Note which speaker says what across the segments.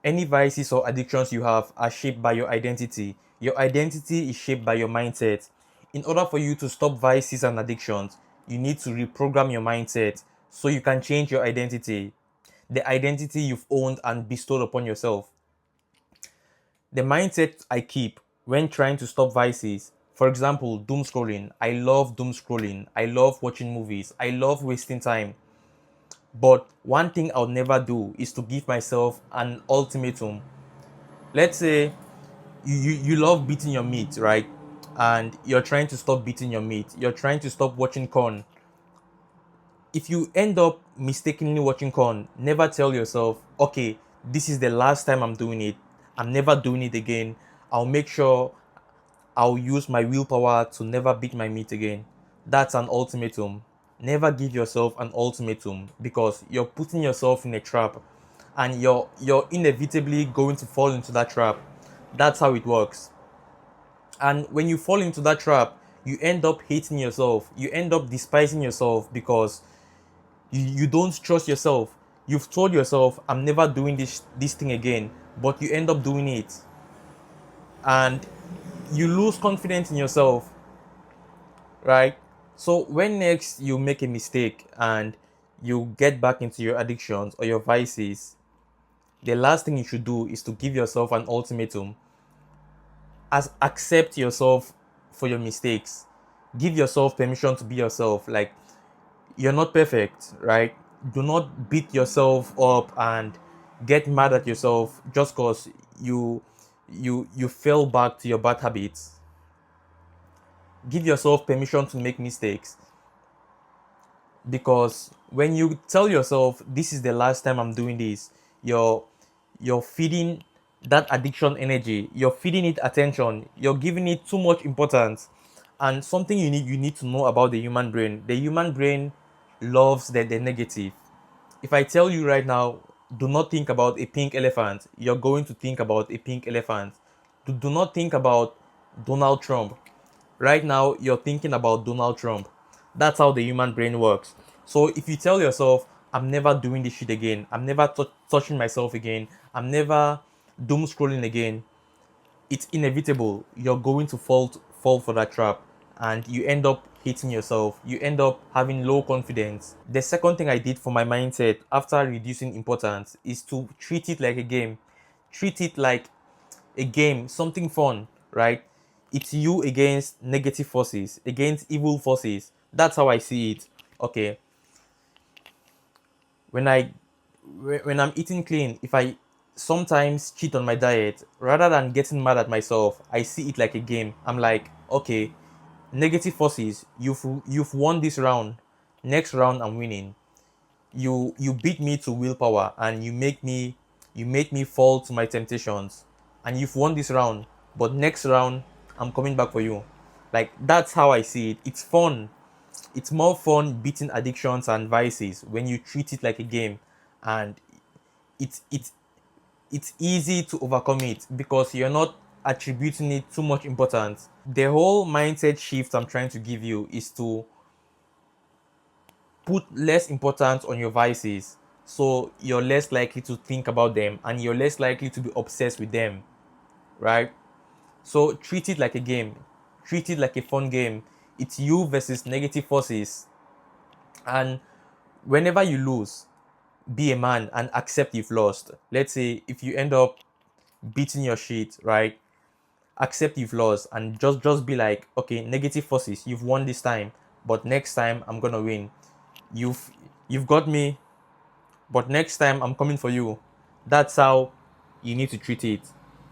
Speaker 1: Any vices or addictions you have are shaped by your identity. Your identity is shaped by your mindset. In order for you to stop vices and addictions, you need to reprogram your mindset so you can change your identity, the identity you've owned and bestowed upon yourself. The mindset I keep when trying to stop vices, for example, doom scrolling. I love doom scrolling. I love watching movies. I love wasting time. But one thing I'll never do is to give myself an ultimatum. Let's say you love beating your meat, right? And you're trying to stop beating your meat. You're trying to stop watching corn. If you end up mistakenly watching corn, never tell yourself, okay, this is the last time I'm doing it. I'm never doing it again. I'll make sure I'll use my willpower to never beat my meat again. That's an ultimatum. Never give yourself an ultimatum because you're putting yourself in a trap and you're inevitably going to fall into that trap. That's how it works. And when you fall into that trap, you end up hating yourself. You end up despising yourself because you don't trust yourself. You've told yourself, I'm never doing this thing again, but you end up doing it. And you lose confidence in yourself, right? So when next you make a mistake and you get back into your addictions or your vices, the last thing you should do is to give yourself an ultimatum. As accept yourself for your mistakes. Give yourself permission to be yourself. Like, you're not perfect, right? Do not beat yourself up and get mad at yourself just because you fell back to your bad habits. Give yourself permission to make mistakes because when you tell yourself this is the last time I'm doing this, you're you're feeding that addiction energy, you're feeding it attention, you're giving it too much importance. And something you need to know about the human brain loves the negative. If I tell you right now, do not think about a pink elephant, you're going to think about a pink elephant. Do not think about Donald Trump. Right now, you're thinking about Donald Trump. That's how the human brain works. So if you tell yourself, I'm never doing this shit again, I'm never touching myself again, I'm never doom scrolling again, it's inevitable. You're going to fall for that trap, and you end up hating yourself. You end up having low confidence. The second thing I did for my mindset after reducing importance is to treat it like a game. Treat it like a game, something fun, right? It's you against negative forces, against evil forces. That's how I see it. Okay, when I when I'm eating clean, if I sometimes cheat on my diet, rather than getting mad at myself, I see it like a game. I'm like, okay, negative forces, you've won this round. Next round, I'm winning. You beat me to willpower, and you make me fall to my temptations, and you've won this round. But next round, I'm coming back for you. Like, that's how I see it. It's fun. It's more fun beating addictions and vices when you treat it like a game, and it's it's it's easy to overcome it because you're not attributing it too much importance. The whole mindset shift I'm trying to give you is to put less importance on your vices, so you're less likely to think about them and you're less likely to be obsessed with them, right? So treat it like a game, treat it like a fun game. It's you versus negative forces. And whenever you lose, be a man and accept you've lost. Let's say if you end up beating your shit, right? Accept you've lost and just be like, okay, negative forces, you've won this time, but next time I'm gonna win. You've you've got me, but next time I'm coming for you. That's how you need to treat it.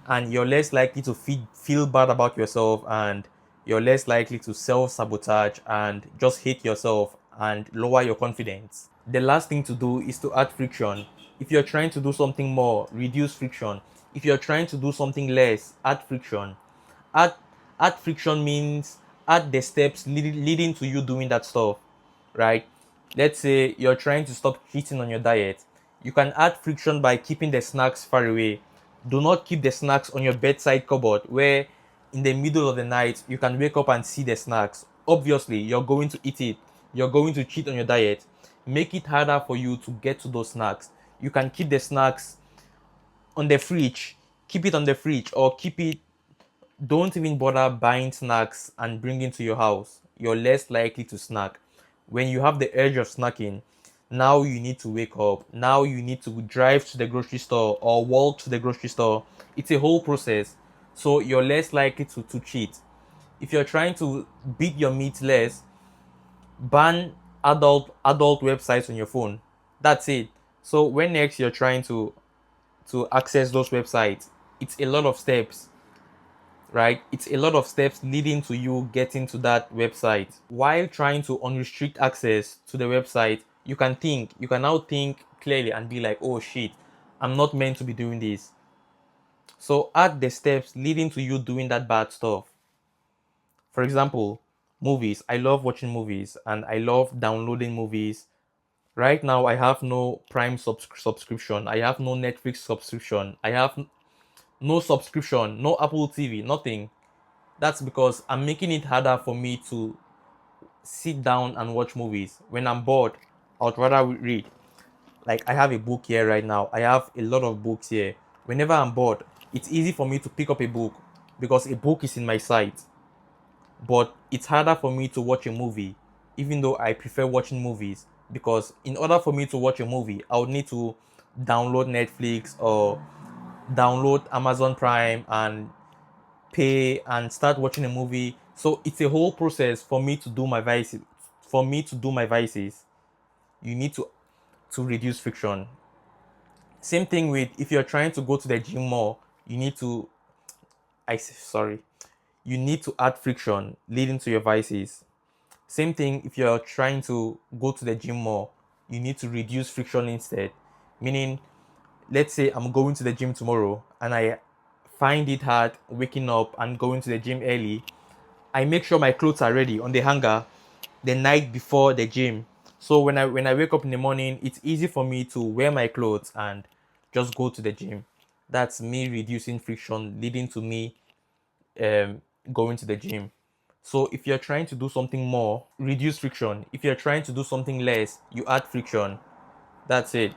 Speaker 1: And you're less likely to feel bad about yourself, and you're less likely to self sabotage and just hate yourself and lower your confidence. The last thing to do is to add friction. If you're trying to do something more, reduce friction. If you're trying to do something less, add friction. Add, add friction means add the steps leading to you doing that stuff, right? Let's say you're trying to stop cheating on your diet. You can add friction by keeping the snacks far away. Do not keep the snacks on your bedside cupboard where in the middle of the night you can wake up and see the snacks. Obviously, you're going to eat it. You're going to cheat on your diet. Make it harder for you to get to those snacks. You can keep the snacks on the fridge. Keep it on the fridge, or keep it. Don't even bother buying snacks and bringing to your house. You're less likely to snack. When you have the urge of snacking, now you need to wake up. Now you need to drive to the grocery store or walk to the grocery store. It's a whole process. So you're less likely to cheat. If you're trying to beat your meat less, ban adult websites on your phone. That's it. So when next you're trying to access those websites, it's a lot of steps, right? It's a lot of steps leading to you getting to that website. While trying to unrestrict access to the website, you can now think clearly and be like, oh shit, I'm not meant to be doing this. So add the steps leading to you doing that bad stuff. For example, movies. I love watching movies and I love downloading movies. Right now, I have no Prime subscription. I have no Netflix subscription. I have no subscription, no Apple TV, nothing. That's because I'm making it harder for me to sit down and watch movies. When I'm bored, I'd rather read. Like I have a book here right now. I have a lot of books here. Whenever I'm bored, it's easy for me to pick up a book because a book is in my sight. But it's harder for me to watch a movie, even though I prefer watching movies, because in order for me to watch a movie, I would need to download Netflix or download Amazon Prime and pay and start watching a movie. So it's a whole process for me to do my vices. For me to do my vices, you need to reduce friction. Same thing with if you're trying to go to the gym more, you need to sorry, you need to add friction leading to your vices. Same thing if you're trying to go to the gym more, you need to reduce friction instead. Meaning, let's say I'm going to the gym tomorrow and I find it hard waking up and going to the gym early. I make sure my clothes are ready on the hanger the night before the gym. So when I wake up in the morning, it's easy for me to wear my clothes and just go to the gym. That's me reducing friction, leading to me um, going to the gym. So if you're trying to do something more, reduce friction. If you're trying to do something less, you add friction. That's it.